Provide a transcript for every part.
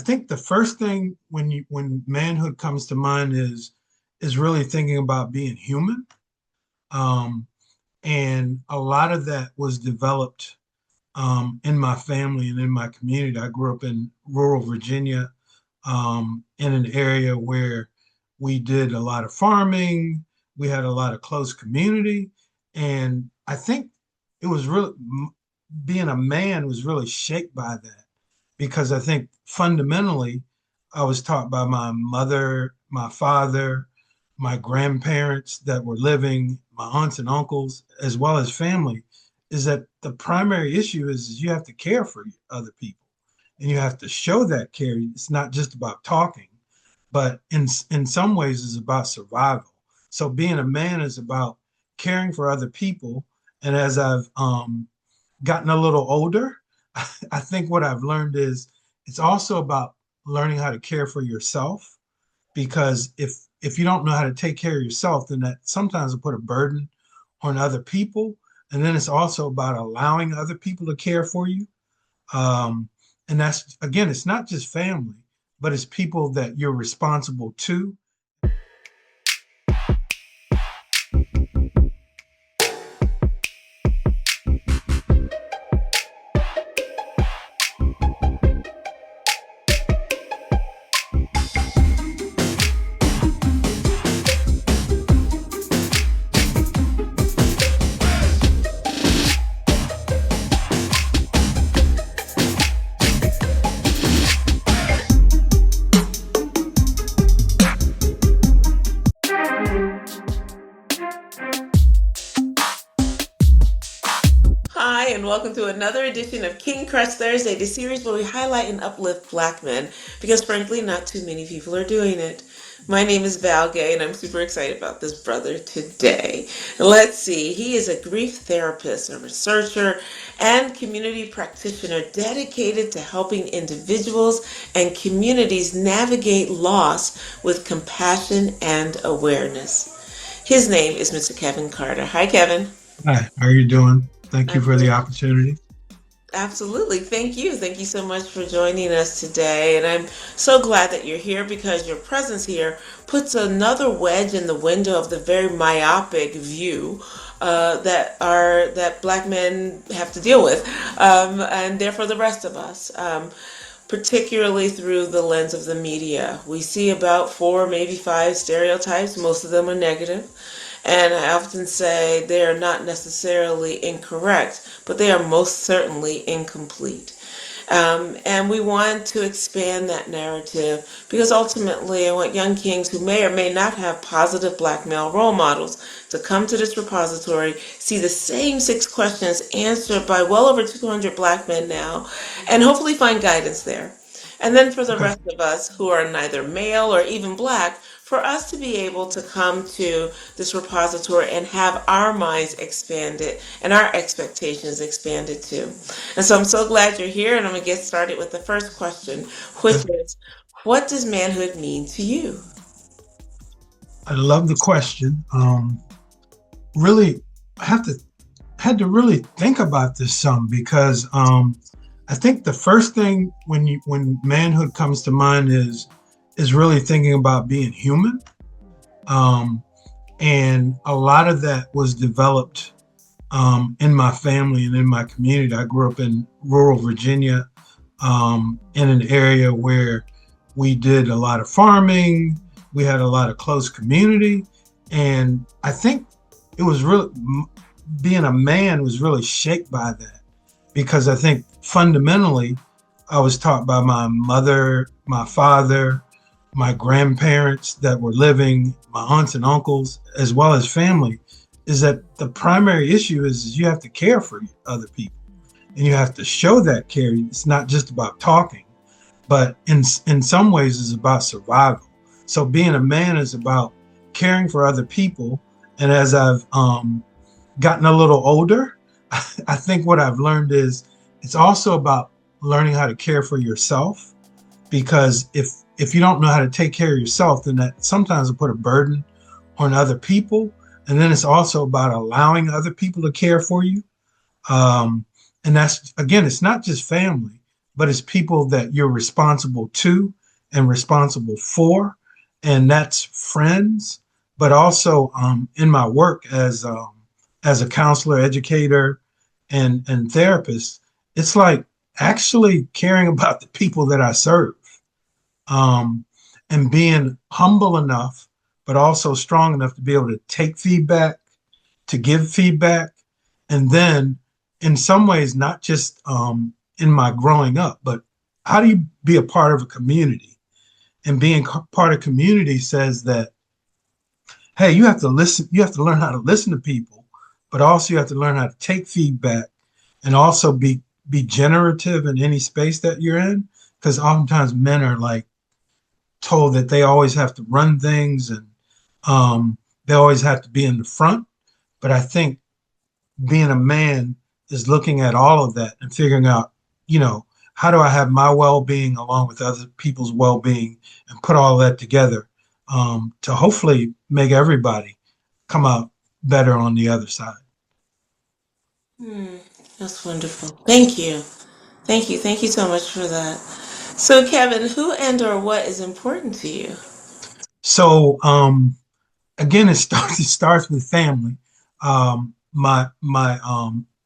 think the first thing when manhood comes to mind is really thinking about being human. Um, and a lot of that was developed in my family and in my community. I grew up in rural Virginia, in an area where we did a lot of farming. We had a lot of close community, and I think it was really being a man was really shaped by that because I think fundamentally I was taught by my mother, my father, my grandparents that were living, my aunts and uncles, as well as family, is that the primary issue is you have to care for other people and you have to show that care. It's not just about talking, but in some ways it's about survival. So being a man is about caring for other people. And as I've gotten a little older, I think what I've learned is it's also about learning how to care for yourself, because if you don't know how to take care of yourself, then that sometimes will put a burden on other people. And then it's also about allowing other people to care for you. And that's, again, it's not just family, but it's people that you're responsible to. Hi, and welcome to another edition of King Crush Thursday, the series where we highlight and uplift Black men, because frankly, not too many people are doing it. My name is Val Gay, and I'm super excited about this brother today. Let's see, he is a grief therapist, a researcher, and community practitioner dedicated to helping individuals and communities navigate loss with compassion and awareness. His name is Mr. Kevin Carter. Hi, Kevin. Hi, how are you doing? Thank you I'm for the doing opportunity. Absolutely. Thank you. Thank you so much for joining us today. And I'm so glad that you're here because your presence here puts another wedge in the window of the very myopic view that Black men have to deal with, and therefore the rest of us. Particularly through the lens of the media. We see about four, maybe five stereotypes. Most of them are negative. And I often say they are not necessarily incorrect, but they are most certainly incomplete. And we want to expand that narrative because ultimately I want young kings who may or may not have positive Black male role models to come to this repository, see the same 6 questions answered by well over 200 Black men now, and hopefully find guidance there. And then for the Okay. rest of us who are neither male or even Black, for us to be able to come to this repository and have our minds expanded and our expectations expanded too. And so I'm so glad you're here, and I'm going to get started with the first question, which Okay. is, what does manhood mean to you? I love the question. Really, I had to really think about this some because I think the first thing when manhood comes to mind is really thinking about being human. Um, and a lot of that was developed in my family and in my community. I grew up in rural Virginia, in an area where we did a lot of farming. We had a lot of close community, and I think it was really being a man was really shaped by that because I think fundamentally I was taught by my mother, my father, my grandparents that were living, my aunts and uncles, as well as family, is that the primary issue is you have to care for other people and you have to show that care. It's not just about talking, but in some ways it's about survival. So being a man is about caring for other people. And as I've gotten a little older, I think what I've learned is it's also about learning how to care for yourself, because if you don't know how to take care of yourself, then that sometimes will put a burden on other people. And then it's also about allowing other people to care for you. And that's, again, it's not just family, but it's people that you're responsible to and responsible for, and that's friends. But also in my work as a counselor, educator, and therapist, it's like actually caring about the people that I serve, um, and being humble enough, but also strong enough to be able to take feedback, to give feedback, and then in some ways, not just in my growing up, but how do you be a part of a community? And being part of community says that, hey, you have to listen, you have to learn how to listen to people, but also you have to learn how to take feedback and also be generative in any space that you're in. Because oftentimes men are like told that they always have to run things and they always have to be in the front. But I think being a man is looking at all of that and figuring out, how do I have my well-being along with other people's well-being and put all that together to hopefully make everybody come out better on the other side. Hmm, that's wonderful. Thank you. Thank you. Thank you so much for that. So, Kevin, who and or what is important to you? So again, it starts with family. My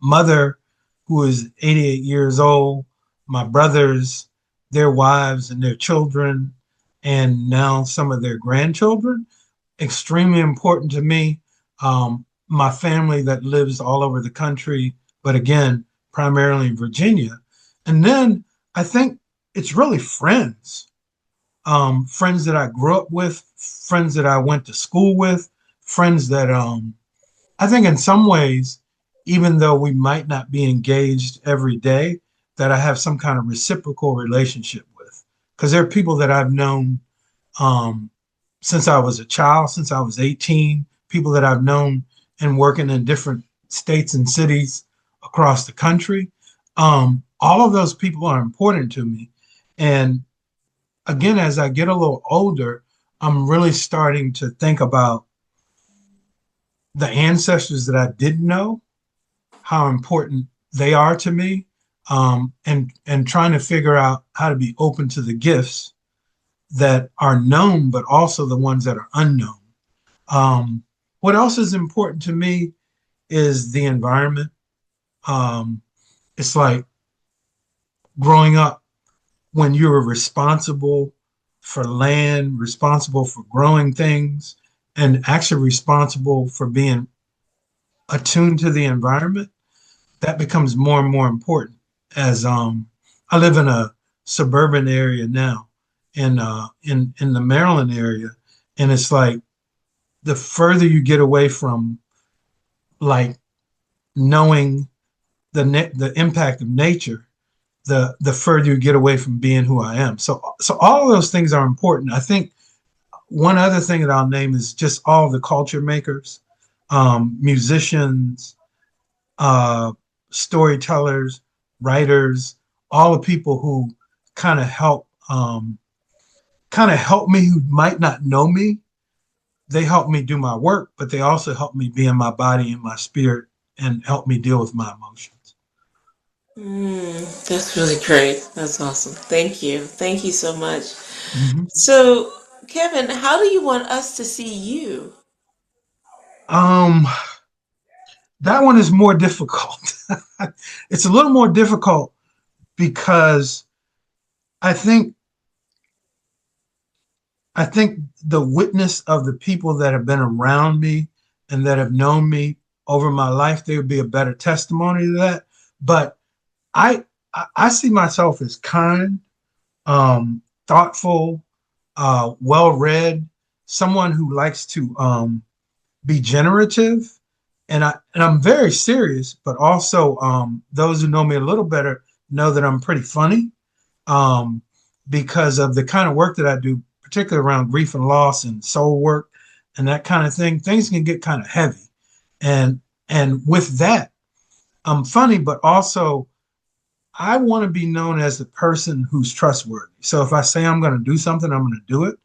mother, who is 88 years old, my brothers, their wives and their children, and now some of their grandchildren, extremely important to me. My family that lives all over the country, but again, primarily in Virginia. And then I think it's really friends, friends that I grew up with, friends that I went to school with, friends that I think in some ways, even though we might not be engaged every day, that I have some kind of reciprocal relationship with. Because there are people that I've known um, since I was a child, since I was 18, people that I've known and working in different states and cities across the country. All of those people are important to me. And again, as I get a little older, I'm really starting to think about the ancestors that I didn't know, how important they are to me, and trying to figure out how to be open to the gifts that are known, but also the ones that are unknown. What else is important to me is the environment. Um, it's like growing up when you were responsible for land, responsible for growing things, and actually responsible for being attuned to the environment. That becomes more and more important as I live in a suburban area now in the Maryland area, and it's like the further you get away from like knowing the impact of nature, the further you get away from being who I am. So all of those things are important. I think one other thing that I'll name is just all the culture makers, musicians, uh, storytellers, writers, all the people who kind of help me who might not know me. They help me do my work, but they also help me be in my body and my spirit and help me deal with my emotions. That's really great. That's awesome. Thank you. Thank you so much. Mhm. So, Kevin, how do you want us to see you? Um, that one is more difficult. It's a little more difficult because I think I think the witness of the people that have been around me and that have known me over my life, they would be a better testimony to that. But I see myself as kind, thoughtful, well read, someone who likes to be generative, and I'm very serious. But also, those who know me a little better know that I'm pretty funny, um, because of the kind of work that I do, particularly around grief and loss and soul work and that kind of thing. Things can get kind of heavy, and with that, I'm funny, but also I want to be known as the person who's trustworthy. So if I say I'm going to do something, I'm going to do it.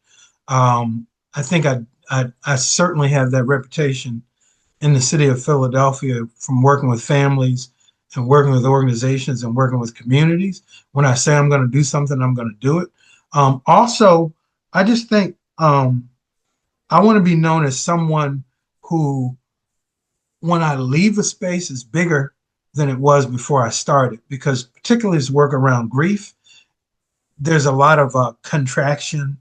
I think I certainly have that reputation in the city of Philadelphia from working with families and working with organizations and working with communities. When I say I'm going to do something, I'm going to do it. Also, I just think I want to be known as someone who, when I leave a space, is bigger than it was before I started. Because particularly as work around grief, there's a lot of contraction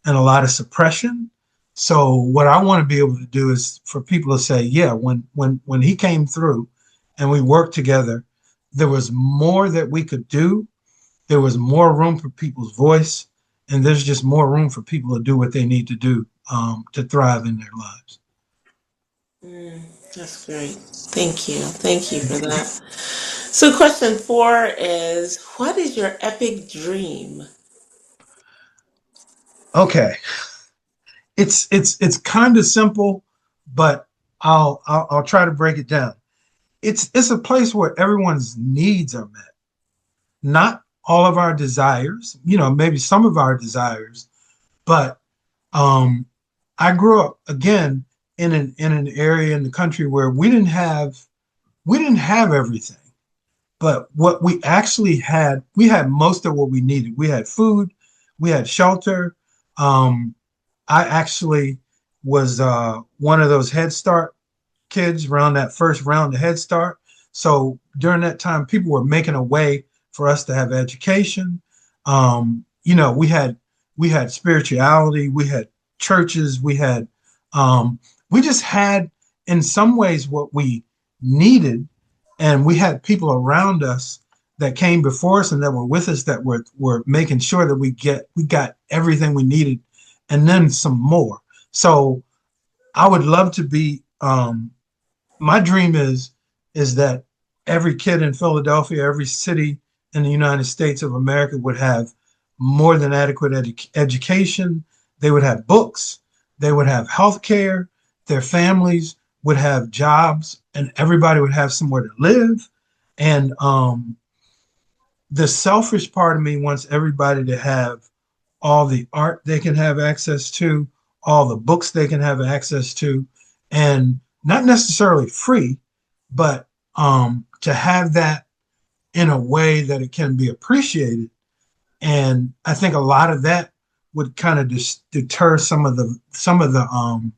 and a lot of suppression. So what I want to be able to do is for people to say, yeah, when he came through and we worked together, there was more that we could do. There was more room for people's voice, and there's just more room for people to do what they need to do to thrive in their lives. Mm, that's great. Thank you. Thank you for that. So, question four is, what is your epic dream? Okay, it's kind of simple, but I'll try to break it down. It's a place where everyone's needs are met, not all of our desires. Maybe some of our desires, but um, I grew up again in an area in the country where we didn't have everything, but what we actually had, we had most of what we needed. We had food, we had shelter. Um, I actually was one of those Head Start kids around that first round of Head Start. So during that time, people were making a way for us to have education. We had spirituality, we had churches, we just had in some ways what we needed, and we had people around us that came before us and that were with us that were making sure that we got everything we needed and then some more. So I would love to be my dream is that every kid in Philadelphia, every city in the United States of America would have more than adequate education. They would have books. They would have health care. Their families would have jobs, and everybody would have somewhere to live. And the selfish part of me wants everybody to have all the art they can have access to, all the books they can have access to, and not necessarily free, but to have that in a way that it can be appreciated. And I think a lot of that would kind of deter some of the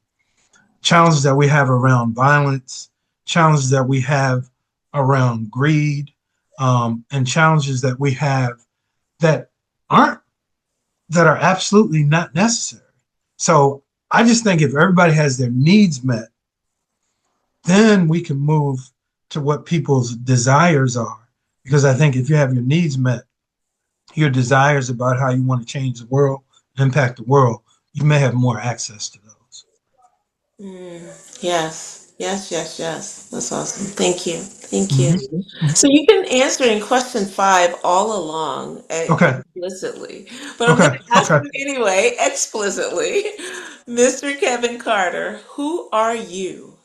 challenges that we have around violence, challenges that we have around greed, and challenges that we have that aren't that are absolutely not necessary. So I just think if everybody has their needs met, then we can move to what people's desires are. Because I think if you have your needs met, your desires about how you want to change the world, impact the world, you may have more access to those. Mm, yes, yes, yes, yes. That's awesome. Thank you. Thank you. Mhm, mhm. So you've been answering question five all along Okay, implicitly, but I'm going okay, to ask okay. you anyway, explicitly. Mr. Kevin Carter, who are you?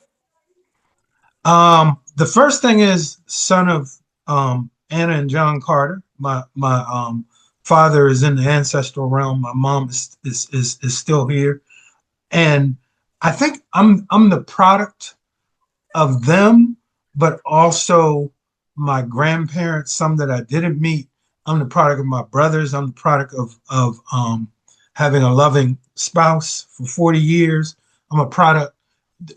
The first thing is son of Anna and John Carter. My father is in the ancestral realm. My mom is still here, and I think I'm the product of them, but also my grandparents, some that I didn't meet. I'm the product of my brothers. I'm the product of having a loving spouse for 40 years. I'm a product.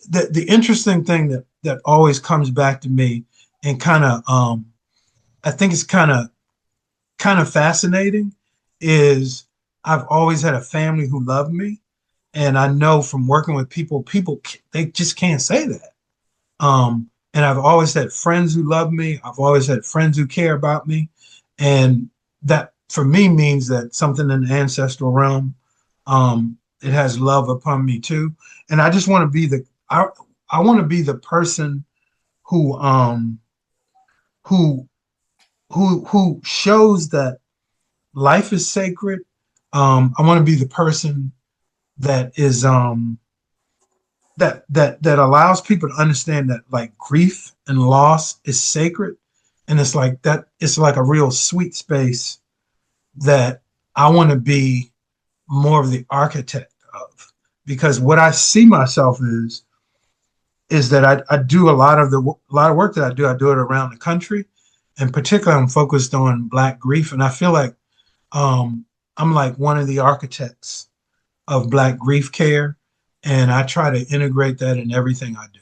The interesting thing that always comes back to me and kind of I think it's kind of fascinating is I've always had a family who loved me, and I know from working with people they just can't say that. And I've always had friends who love me. I've always had friends who care about me. And that for me means that something in the ancestral realm, it has love upon me too. And I just want to be I want to be the person who, who, who shows that life is sacred. I want to be the person that is, that allows people to understand that like grief and loss is sacred, and it's like that, it's like a real sweet space that I want to be more of the architect of, because what I see myself is that I do a lot of work that I do it around the country, in particular, I'm focused on Black grief, and I feel like um, I'm like one of the architects of Black grief care, and I try to integrate that in everything I do.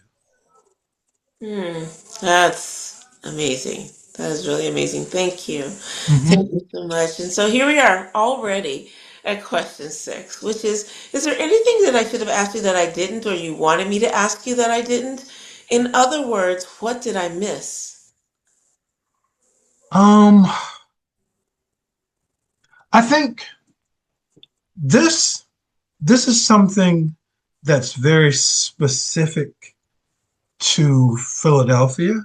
Hmm, that's amazing. That is really amazing. Thank you. Thank Hmm. you so much. And so here we are already at question six, which is there anything that I should have asked you that I didn't, or you wanted me to ask you that I didn't? In other words, what did I miss? Um, I think this this is something that's very specific to Philadelphia.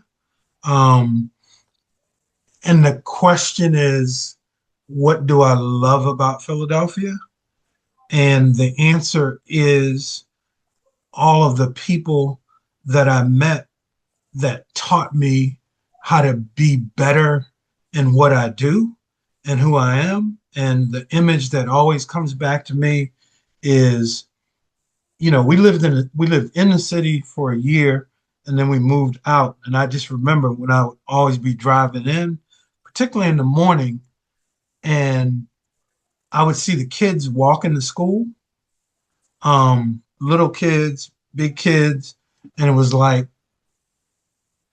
Um, and the question is, what do I love about Philadelphia? And the answer is all of the people that I met that taught me how to be better in what I do and who I am. And the image that always comes back to me is, we lived in the city for a year and then we moved out. And I just remember when I would always be driving in, particularly in the morning, and I would see the kids walking to school, little kids, big kids, and it was like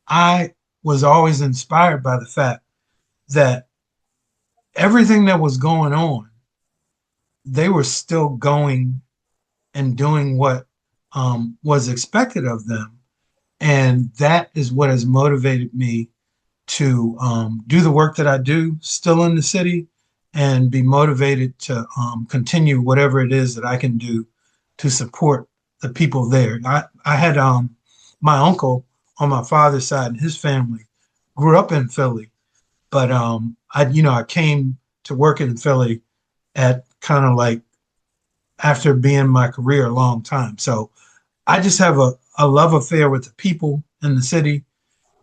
I was always inspired by the fact that everything that was going on, they were still going and doing what was expected of them. And that is what has motivated me to do the work that I do still in the city and be motivated to continue whatever it is that I can do to support the people there. I had my uncle on my father's side and his family grew up in Philly, but I came to work in Philly at kind of like after being my career a long time. So I just have a love affair with the people in the city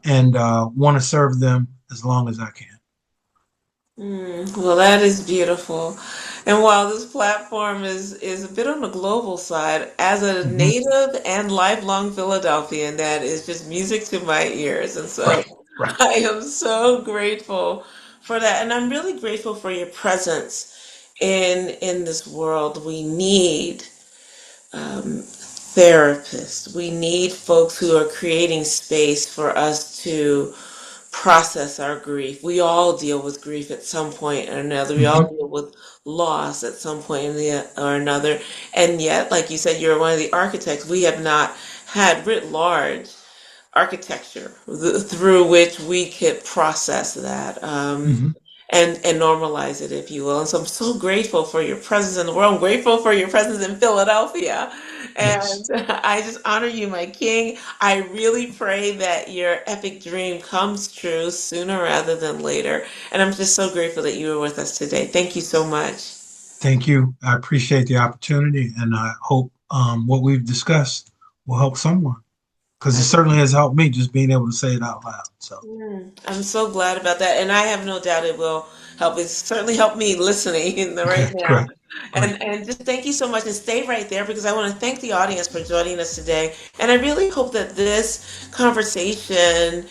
and want to serve them as long as I can. Well, that is beautiful. And while this platform is a bit on the global side, as a Hmm. native and lifelong Philadelphian, that is just music to my ears. And so Right, right. I am so grateful for that. And I'm really grateful for your presence in this world. We need therapists. We need folks who are creating space for us to process our grief. We all deal with grief at some point or another. We all Hmm. deal with loss at some point or another. And yet, like you said, you're one of the architects. We have not had writ large architecture through which we could process that. Hmm. And normalize it, if you will. And so I'm so grateful for your presence in the world. I'm grateful for your presence in Philadelphia. Yes. And I just honor you, my king. I really pray that your epic dream comes true sooner rather than later. And I'm just so grateful that you were with us today. Thank you so much. Thank you. I appreciate the opportunity, and I hope what we've discussed will help someone because it certainly has helped me just being able to say it out loud. So, I'm so glad about that, and I have no doubt it will help. It certainly helped me listening in the right okay, now. great, great. And just thank you so much, and stay right there because I want to thank the audience for joining us today. And I really hope that this conversation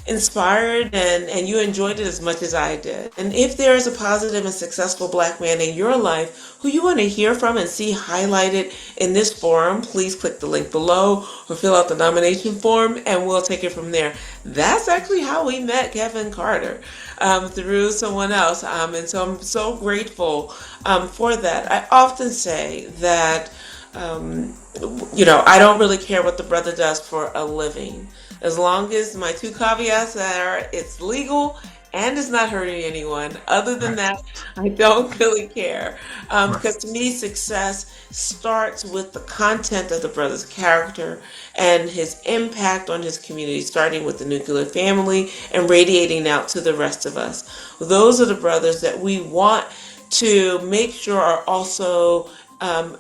inspired and you enjoyed it as much as I did. And if there is a positive and successful Black man in your life who you want to hear from and see highlighted in this forum, please click the link below or fill out the nomination form and we'll take it from there. That's actually how we met Kevin Carter, through someone else. And so I'm so grateful for that. I often say that um, I don't really care what the brother does for a living. As long as my two caveats are it's legal and it's not hurting anyone. Other than Right, that, I don't really care. right. Because to me, success starts with the content of the brother's character and his impact on his community, starting with the nuclear family and radiating out to the rest of us. Those are the brothers that we want to make sure are also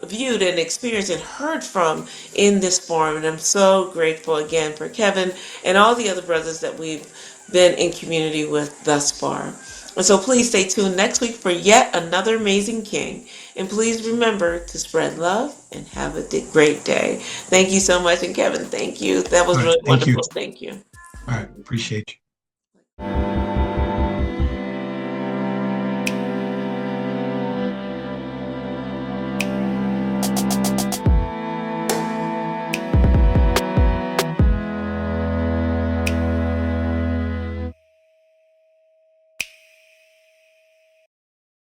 viewed and experienced and heard from in this forum. And I'm so grateful again for Kevin and all the other brothers that we've been in community with thus far. And so please stay tuned next week for yet another amazing king. And please remember to spread love and have a great day. Thank you so much. And Kevin, thank you. That All was right. really Thank you. wonderful. Thank you. All right. Appreciate you.